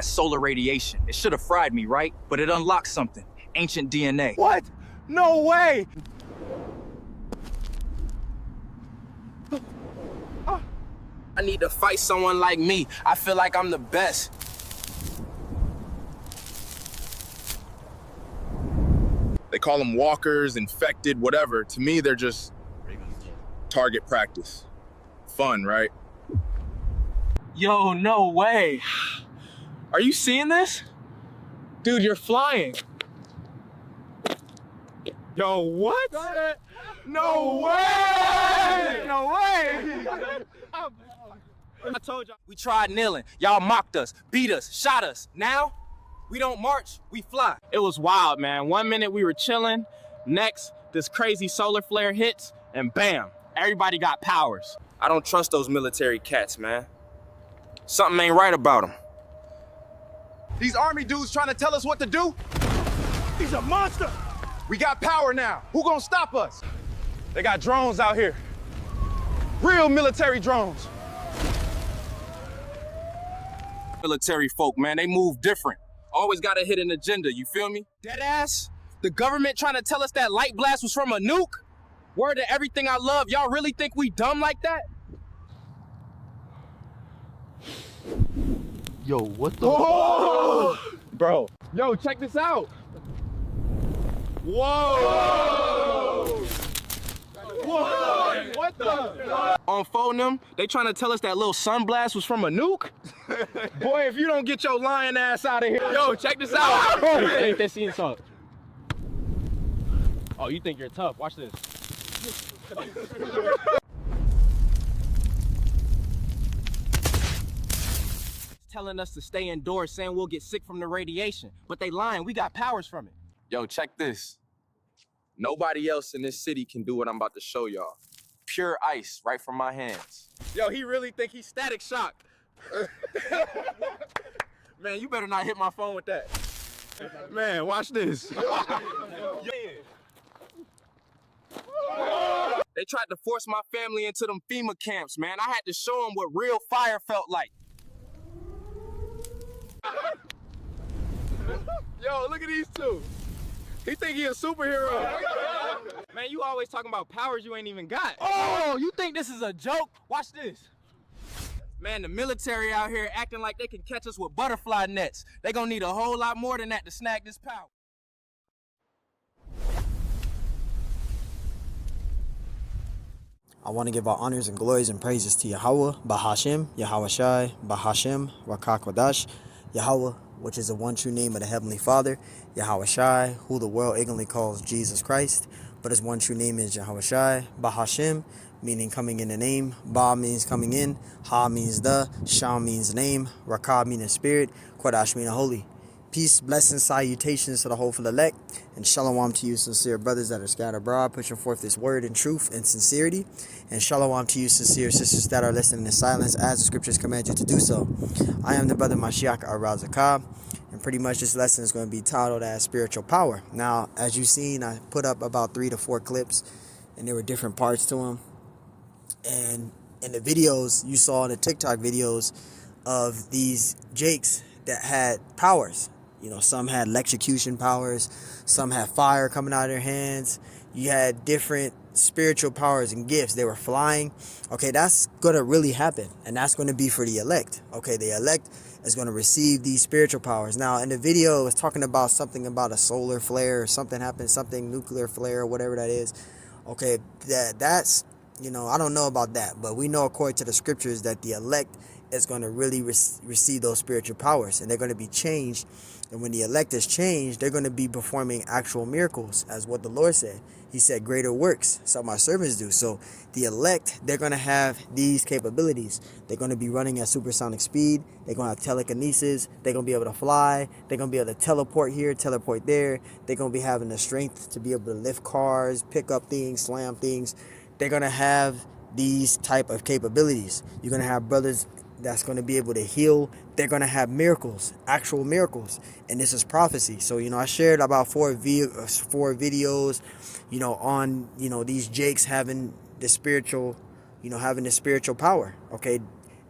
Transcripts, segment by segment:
Solar radiation. It should have fried me, right? But it unlocked something. Ancient DNA. What? No way! I need to fight someone like me. I feel like I'm the best. They call them walkers, infected, whatever. To me, they're just target practice. Fun, right? Yo, no way. Are you seeing this? Dude, you're flying. Yo, what? No way! No way! I told y'all. We tried kneeling. Y'all mocked us, beat us, shot us. Now, we don't march, we fly. It was wild, man. 1 minute we were chilling. Next, this crazy solar flare hits, and bam, everybody got powers. I don't trust those military cats, man. Something ain't right about them. These army dudes trying to tell us what to do? He's a monster! We got power now. Who gonna stop us? They got drones out here. Real military drones. Military folk, man, they move different. Always got a hidden agenda, you feel me? Deadass? The government trying to tell us that light blast was from a nuke? Word to everything I love, y'all really think we dumb like that? Yo, what the? Oh! Bro, yo, check this out. Whoa! Whoa! What the? On phone them, they trying to tell us that little sunblast was from a nuke? Boy, if you don't get your lying ass out of here. Yo, check this out. Ain't that scene song? Oh, you think you're tough? Watch this. Telling us to stay indoors, saying we'll get sick from the radiation. But they lying, we got powers from it. Yo, check this. Nobody else in this city can do what I'm about to show y'all. Pure ice right from my hands. Yo, he really think he's Static Shock. Man, you better not hit my phone with that. Man, watch this. They tried to force my family into them FEMA camps, man. I had to show them what real fire felt like. Yo, look at these two. He think he a superhero. Man, you always talking about powers you ain't even got. Oh, you think this is a joke? Watch this. Man, the military out here acting like they can catch us with butterfly nets. They gonna need a whole lot more than that to snag this power. I want to give our honors and glories and praises to Yahweh, Bahashim, Yahweh Shai, Bahashim, Rakakwadash, Yahweh, which is the one true name of the Heavenly Father, Yahweh Shai, who the world ignorantly calls Jesus Christ, but his one true name is Yahweh Shai, Bahashim, meaning coming in the name, Ba means coming in, Ha means the, Shah means name, Rakah meaning spirit, Quadash meaning holy. Peace, blessings, salutations to the whole elect, and shalom to you sincere brothers that are scattered abroad, pushing forth this word in truth and sincerity, and shalom to you sincere sisters that are listening in silence as the scriptures command you to do so. I am the brother Mashiach Arazakah, and pretty much this lesson is going to be titled as Spiritual Power. Now, as you've seen, I put up about 3 to 4 clips, and there were different parts to them, and in the videos, you saw in the TikTok videos of these Jakes that had powers. You know, some had electrocution powers, some had fire coming out of their hands. You had different spiritual powers and gifts. They were flying. Okay, that's going to really happen, and that's going to be for the elect. Okay, the elect is going to receive these spiritual powers. Now, in the video, it's talking about something about a solar flare or something happened, something nuclear flare or whatever that is. Okay, that's, you know, I don't know about that, but we know according to the scriptures that the elect is going to really receive those spiritual powers, and they're going to be changed. And when the elect is changed, they're going to be performing actual miracles, as what the Lord said. He said, greater works shall my servants do. So the elect, they're going to have these capabilities. They're going to be running at supersonic speed. They're going to have telekinesis. They're going to be able to fly. They're going to be able to teleport here, teleport there. They're going to be having the strength to be able to lift cars, pick up things, slam things. They're going to have these type of capabilities. You're going to have brothers that's going to be able to heal. They're going to have miracles, actual miracles, and this is prophecy. So, you know, I shared about 4 videos, you know, on, you know, these Jakes having the spiritual, you know, having the spiritual power, okay,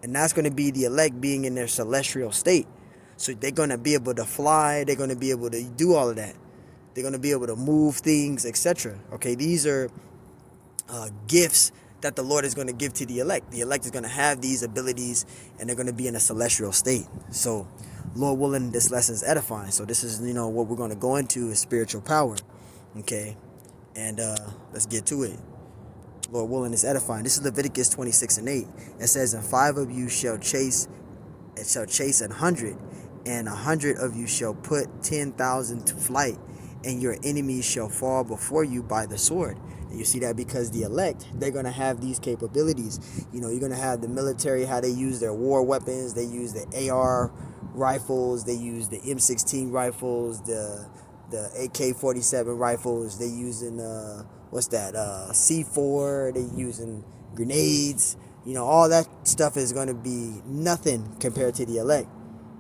and that's going to be the elect being in their celestial state. So they're going to be able to fly. They're going to be able to do all of that. They're going to be able to move things, etc. Okay, these are gifts that the Lord is going to give to the elect. The elect is going to have these abilities, and they're going to be in a celestial state. So, Lord willing, this lesson is edifying. So this is, what we're going to go into is spiritual power. Okay, and let's get to it. Lord willing, is edifying. This is Leviticus 26:8. It says, "And 5 of you shall chase 100, and 100 of you shall put 10,000 to flight, and your enemies shall fall before you by the sword." And you see that because the elect, they're going to have these capabilities. You're going to have the military, how they use their war weapons. They use the AR rifles. They use the M16 rifles, the AK-47 rifles. They using, C4. They using grenades. All that stuff is going to be nothing compared to the elect.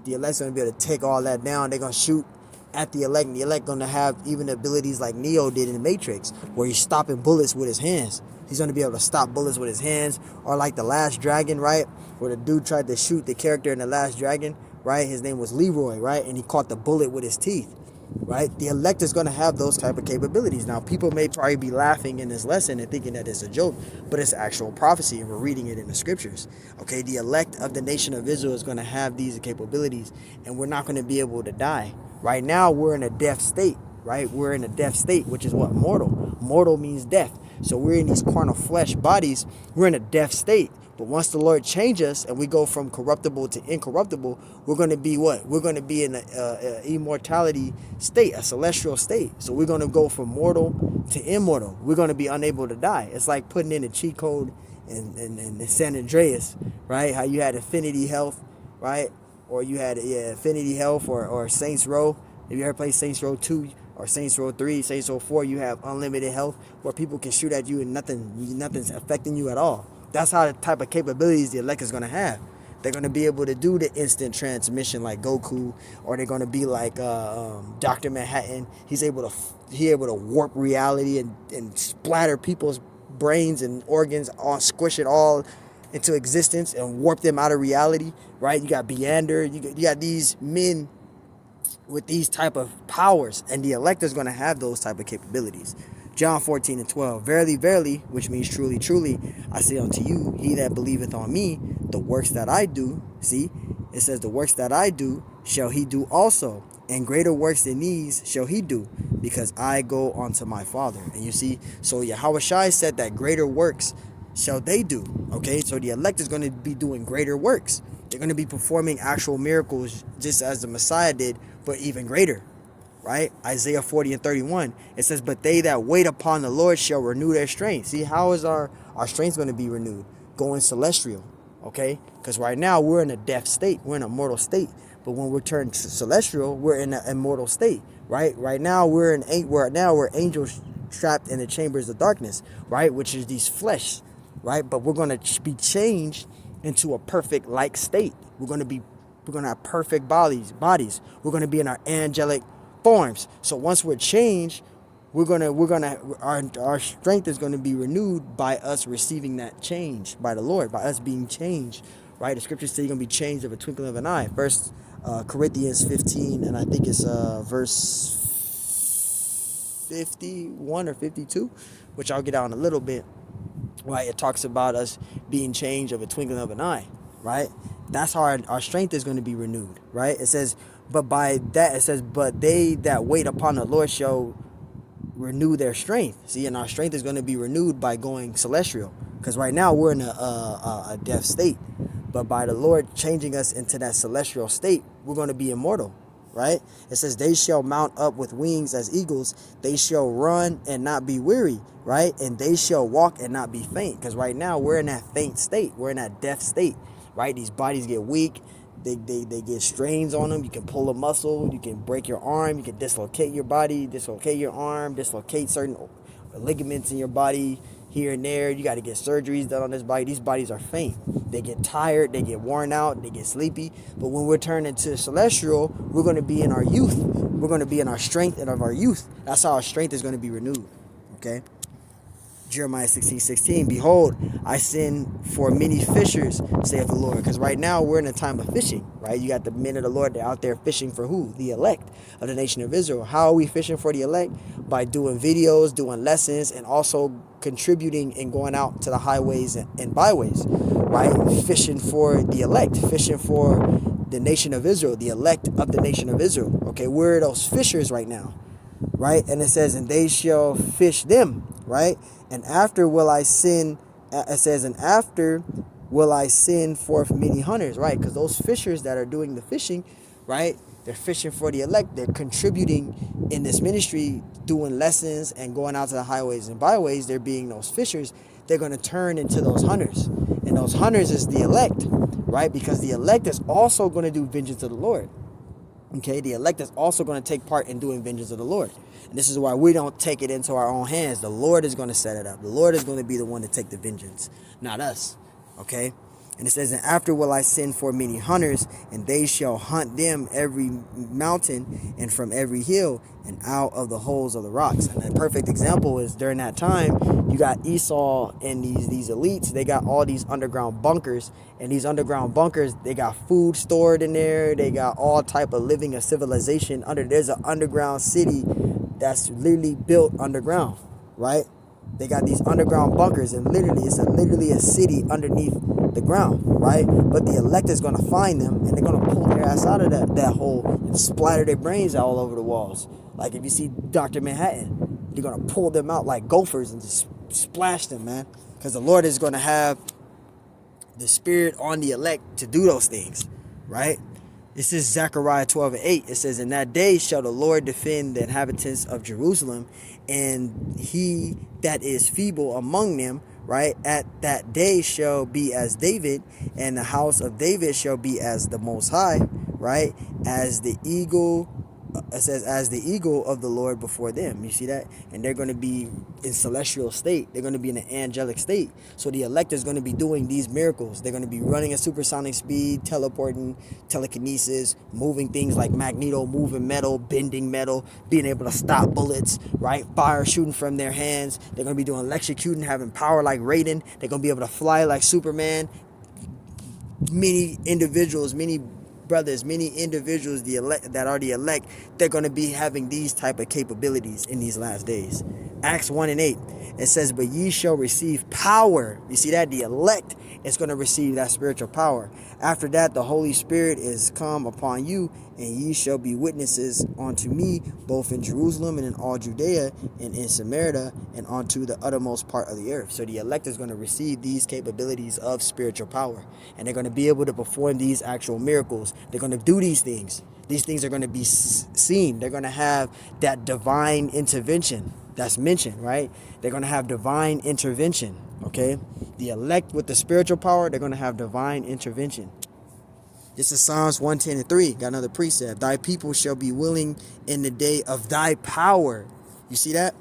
The elect's going to be able to take all that down. They're going to shoot at the elect, and the elect going to have even abilities like Neo did in the Matrix, where he's stopping bullets with his hands. He's going to be able to stop bullets with his hands, or like the Last Dragon, right, where the dude tried to shoot the character in the Last Dragon, right? His name was Leroy, right, and he caught the bullet with his teeth, right? The elect is going to have those type of capabilities. Now, people may probably be laughing in this lesson and thinking that it's a joke, but it's actual prophecy, and we're reading it in the scriptures. Okay, the elect of the nation of Israel is going to have these capabilities, and we're not going to be able to die. Right now, we're in a death state, right? We're in a death state, which is what? Mortal. Mortal means death. So we're in these carnal flesh bodies. We're in a death state. But once the Lord changes us and we go from corruptible to incorruptible, we're going to be what? We're going to be in an immortality state, a celestial state. So we're going to go from mortal to immortal. We're going to be unable to die. It's like putting in a cheat code in San Andreas, right? How you had Infinity Health, right? Or you had Infinity Health or Saints Row. If you ever played Saints Row 2 or Saints Row 3, Saints Row 4, you have unlimited health where people can shoot at you and nothing's affecting you at all. That's how the type of capabilities the elect is going to have. They're going to be able to do the instant transmission like Goku, or they're going to be like Dr. Manhattan. He's able to warp reality and splatter people's brains and organs, squish it all into existence and warp them out of reality, right? You got Beander, you got these men with these type of powers, and the elect is going to have those type of capabilities. John 14:12, "Verily, verily," which means truly, truly, "I say unto you, he that believeth on me, the works that I do," see, it says, "the works that I do shall he do also, and greater works than these shall he do, because I go unto my Father." And you see, so Yahushua said that greater works shall they do. Okay, so the elect is going to be doing greater works. They're going to be performing actual miracles just as the Messiah did, but even greater, right? Isaiah 40:31, it says, "But they that wait upon the Lord shall renew their strength." See, how is our strength going to be renewed? Going celestial, okay? Because right now we're in a death state. We're in a mortal state. But when we turn to celestial, we're in an immortal state, right? Right now we're angels trapped in the chambers of darkness, right? Which is these flesh, right? But we're going to be changed into a perfect like state. We're going to have perfect bodies. We're going to be in our angelic forms. So once we're changed, our strength is going to be renewed by us receiving that change by the Lord, by us being changed, right? The scriptures say you're going to be changed of a twinkling of an eye. First Corinthians 15, and I think it's verse 51 or 52, which I'll get out in a little bit. Right, it talks about us being changed of a twinkling of an eye, right? That's how our strength is going to be renewed, right? It says, but they that wait upon the Lord shall renew their strength. See, and our strength is going to be renewed by going celestial, because right now we're in a death state. But by the Lord changing us into that celestial state, we're going to be immortal, right? It says, "They shall mount up with wings as eagles. They shall run and not be weary," right? "And they shall walk and not be faint." Because right now we're in that faint state. We're in that death state, right? These bodies get weak. They get strains on them. You can pull a muscle. You can break your arm. You can dislocate your body, dislocate your arm, dislocate certain ligaments in your body here and there. You got to get surgeries done on this body. These bodies are faint. They get tired. They get worn out. They get sleepy. But when we're turned into celestial, we're going to be in our youth. We're going to be in our strength and of our youth. That's how our strength is going to be renewed. Okay. Jeremiah 16:16. Behold, I send for many fishers, saith the Lord. Because right now we're in a time of fishing, right? You got the men of the Lord that are out there fishing for who? The elect of the nation of Israel. How are we fishing for the elect? By doing videos, doing lessons, and also contributing and going out to the highways and byways, right? Fishing for the elect, fishing for the nation of Israel, the elect of the nation of Israel. Okay, we're those fishers right now, right? And it says, and they shall fish them, right? And after will I send, it says, and after will I send forth many hunters, right? Because those fishers that are doing the fishing, right? They're fishing for the elect. They're contributing in this ministry, doing lessons and going out to the highways and byways. They're being those fishers. They're going to turn into those hunters. And those hunters is the elect, right? Because the elect is also going to do vengeance of the Lord. Okay, the elect is also going to take part in doing vengeance of the Lord. And this is why we don't take it into our own hands. The Lord is going to set it up. The Lord is going to be the one to take the vengeance, not us. Okay? And it says, and after will I send for many hunters, and they shall hunt them every mountain and from every hill and out of the holes of the rocks. And a perfect example is during that time, you got Esau and these elites. They got all these underground bunkers, and these underground bunkers, they got food stored in there. They got all type of living of civilization under. There's an underground city that's literally built underground, right? They got these underground bunkers, and literally it's literally a city underneath the ground, right? But the elect is going to find them, and they're going to pull their ass out of that hole and splatter their brains all over the walls. Like if you see Dr. Manhattan, you're going to pull them out like gophers and just splash them, man. Because the Lord is going to have the spirit on the elect to do those things, right? This is Zechariah 12:8. It says, in that day shall the Lord defend the inhabitants of Jerusalem, and he that is feeble among them, right, at that day shall be as David, and the house of David shall be as the Most High, right, as the eagle. It says, as the eagle of the Lord before them. You see that? And they're going to be in celestial state. They're going to be in an angelic state. So the elect is going to be doing these miracles. They're going to be running at supersonic speed, teleporting, telekinesis, moving things like Magneto, moving metal, bending metal, being able to stop bullets, right? Fire shooting from their hands. They're going to be doing electrocuting, having power like Raiden. They're going to be able to fly like Superman. Many individuals, many brothers, many individuals, the elect that are the elect, they're going to be having these type of capabilities in these last days. Acts 1:8, it says, but ye shall receive power. You see that? The elect is going to receive that spiritual power. After that, the Holy Spirit is come upon you, and ye shall be witnesses unto me, both in Jerusalem and in all Judea and in Samaria and unto the uttermost part of the earth. So the elect is going to receive these capabilities of spiritual power, and they're going to be able to perform these actual miracles. They're going to do these things. These things are going to be seen. They're going to have that divine intervention that's mentioned, right? They're going to have divine intervention, okay? The elect with the spiritual power, they're going to have divine intervention. This is Psalms 110:3. Got another precept. Thy people shall be willing in the day of thy power. You see that?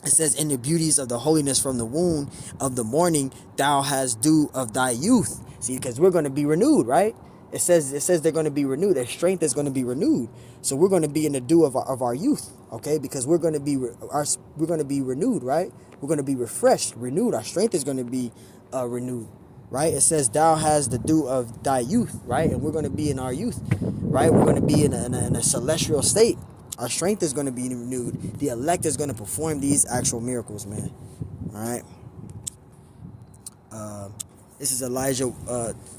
It says, in the beauties of the holiness from the womb of the morning, thou hast dew of thy youth. See, because we're going to be renewed, right? It says they're going to be renewed. Their strength is going to be renewed. So we're going to be in the dew of our youth, okay? Because we're going to be renewed, right? We're going to be refreshed, renewed. Our strength is going to be renewed, right? It says, thou hast the dew of thy youth, right? And we're going to be in our youth, right? We're going to be in a celestial state. Our strength is going to be renewed. The elect is going to perform these actual miracles, man. All right. This is Elijah.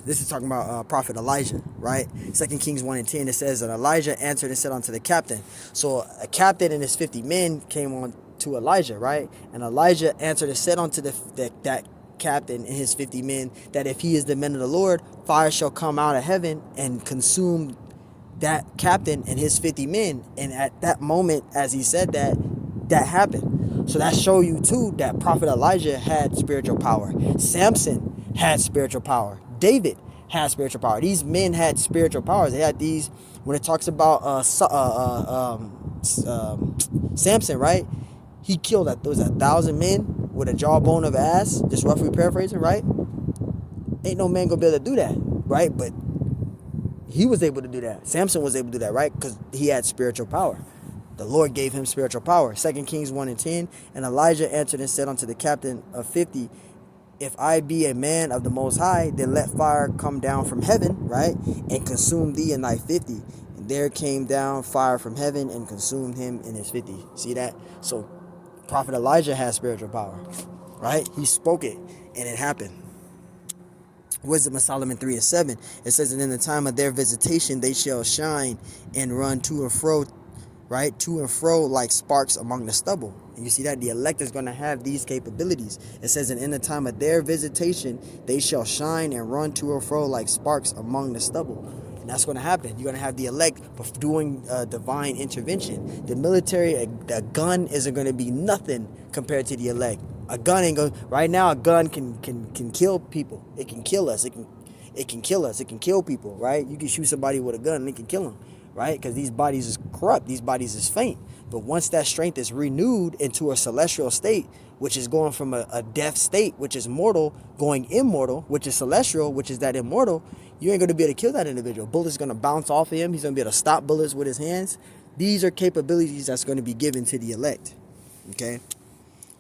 This is talking about Prophet Elijah, right? 2 Kings 1:10. It says that Elijah answered and said unto the captain. So a captain and his 50 men came on to Elijah, right? And Elijah answered and said unto that captain and his 50 men that if he is the man of the Lord, fire shall come out of heaven and consume that captain and his 50 men. And at that moment, as he said that happened. So that show you too that Prophet Elijah had spiritual power. Samson had spiritual power. David had spiritual power. These men had spiritual powers. They had these, when it talks about Samson, right? He killed, there was 1,000 men with a jawbone of ass, just roughly paraphrasing, right? Ain't no man gonna be able to do that, right? But he was able to do that. Samson was able to do that, right? Because he had spiritual power, The Lord gave him spiritual power. 2 Kings 1:10. And Elijah answered and said unto the captain of 50, if I be a man of the Most High, then let fire come down from heaven, right, and consume thee and thy 50. And there came down fire from heaven and consumed him and his 50. See that? So Prophet Elijah has spiritual power, right? He spoke it and it happened. Wisdom of Solomon 3:7. It says, and in the time of their visitation, they shall shine and run to and fro, right? To and fro like sparks among the stubble. And you see that the elect is going to have these capabilities. It says, and in the time of their visitation, they shall shine and run to and fro like sparks among the stubble. And that's going to happen. You're going to have the elect doing divine intervention. The military, a gun isn't going to be nothing compared to the elect. A gun ain't going. Right now, a gun can kill people. It can kill us. It can kill us. It can kill people. Right? You can shoot somebody with a gun and it can kill them. Right? Because these bodies is corrupt. These bodies is faint. But once that strength is renewed into a celestial state, which is going from a death state, which is mortal, going immortal, which is celestial, which is that immortal, you ain't going to be able to kill that individual. Bullets are going to bounce off of him. He's going to be able to stop bullets with his hands. These are capabilities that's going to be given to the elect. Okay?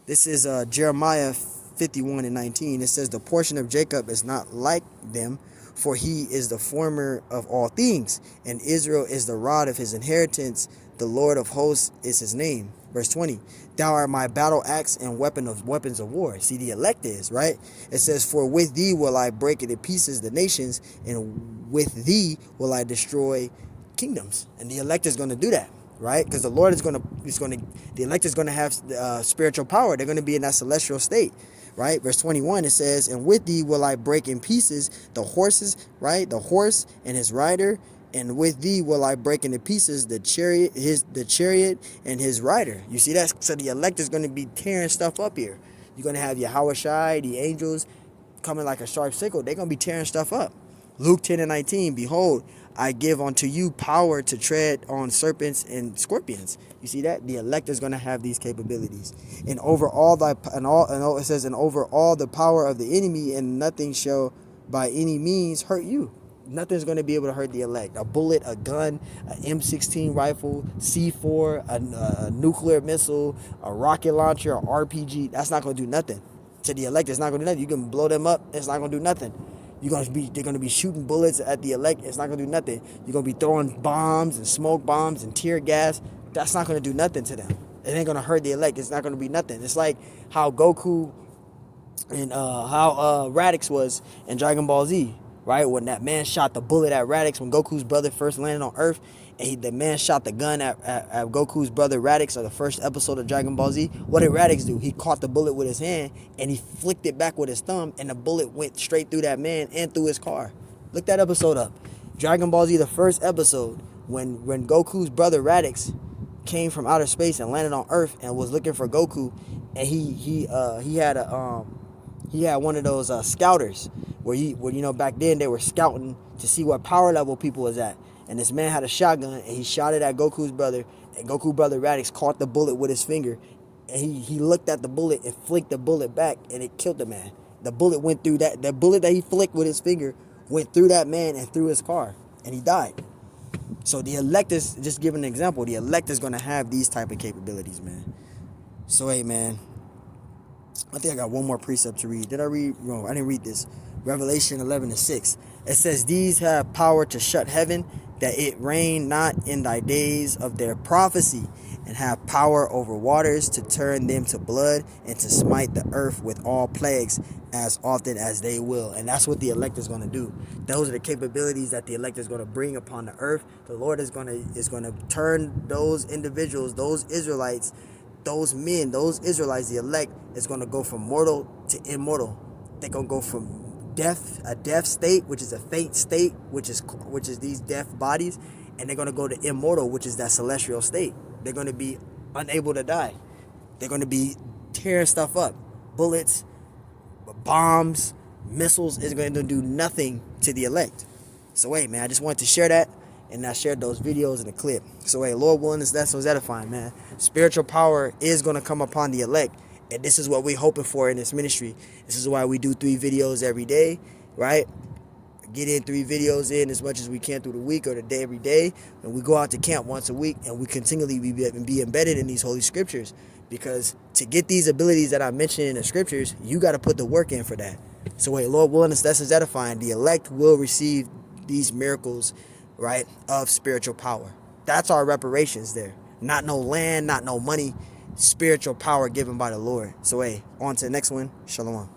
This is Jeremiah 51:19. It says, the portion of Jacob is not like them, for he is the former of all things, and Israel is the rod of his inheritance. The Lord of hosts is his name. Verse 20, thou art my battle axe and weapons of war. See, the elect is, right? It says, for with thee will I break into pieces the nations, and with thee will I destroy kingdoms. And the elect is going to do that, right? Because the Lord the elect is going to have spiritual power. They're going to be in that celestial state, right? Verse 21, it says, and with thee will I break in pieces the horses, right? The horse and his rider. And with thee will I break into pieces the chariot and his rider. You see that? So the elect is going to be tearing stuff up here. You're going to have Yahweh Shai, the angels, coming like a sharp sickle. They're going to be tearing stuff up. Luke 10:19, behold, I give unto you power to tread on serpents and scorpions. You see that? The elect is going to have these capabilities. And over all it says, and over all the power of the enemy, and nothing shall by any means hurt you. Nothing's going to be able to hurt the elect. A bullet, a gun, an M16 rifle, C4, a nuclear missile, a rocket launcher, an RPG. That's not going to do nothing. To the elect, it's not going to do nothing. You can blow them up. It's not going to do nothing. They're going to be shooting bullets at the elect. It's not going to do nothing. You're going to be throwing bombs and smoke bombs and tear gas. That's not going to do nothing to them. It ain't going to hurt the elect. It's not going to be nothing. It's like how Goku and how Radix was in Dragon Ball Z. Right, when that man shot the bullet at Radix, when Goku's brother first landed on Earth, and the man shot the gun at Goku's brother Radix, or the first episode of Dragon Ball Z, what did Radix do? He caught the bullet with his hand, and he flicked it back with his thumb, and the bullet went straight through that man and through his car. Look that episode up. Dragon Ball Z, the first episode, when Goku's brother Radix came from outer space and landed on Earth and was looking for Goku, and he had one of those scouters where back then they were scouting to see what power level people was at. And this man had a shotgun and he shot it at Goku's brother. And Goku's brother Radix caught the bullet with his finger. And he looked at the bullet and flicked the bullet back and it killed the man. The bullet went through that. The bullet that he flicked with his finger went through that man and through his car. And he died. So the elect is, just giving an example, the elect is going to have these type of capabilities, man. So, hey, man. I think I got one more precept to read. Did I read? No, I didn't read this. Revelation 11:6. It says, these have power to shut heaven, that it rain not in thy days of their prophecy, and have power over waters to turn them to blood, and to smite the earth with all plagues as often as they will. And that's what the elect is going to do. Those are the capabilities that the elect is going to bring upon the earth. The Lord is going to turn those individuals, those Israelites, those men, those Israelites, the elect, is going to go from mortal to immortal. They're going to go from a death state, which is a faint state, which is these death bodies, and they're going to go to immortal, which is that celestial state. They're going to be unable to die. They're going to be tearing stuff up. Bullets, bombs, missiles is going to do nothing to the elect. So, hey, man, I just wanted to share that. And I shared those videos in the clip. So, hey, Lord willing, that's so edifying, man. Spiritual power is going to come upon the elect. And this is what we're hoping for in this ministry. This is why we do 3 videos every day, right? get in 3 videos in as much as we can through the week or the day every day. And we go out to camp once a week and we continually be embedded in these holy scriptures. Because to get these abilities that I mentioned in the scriptures, you got to put the work in for that. So wait, Lord willing, this lesson's edifying. The elect will receive these miracles, right, of spiritual power. That's our reparations there. Not no land, not no money. Spiritual power given by the Lord. So hey, on to the next one. Shalom.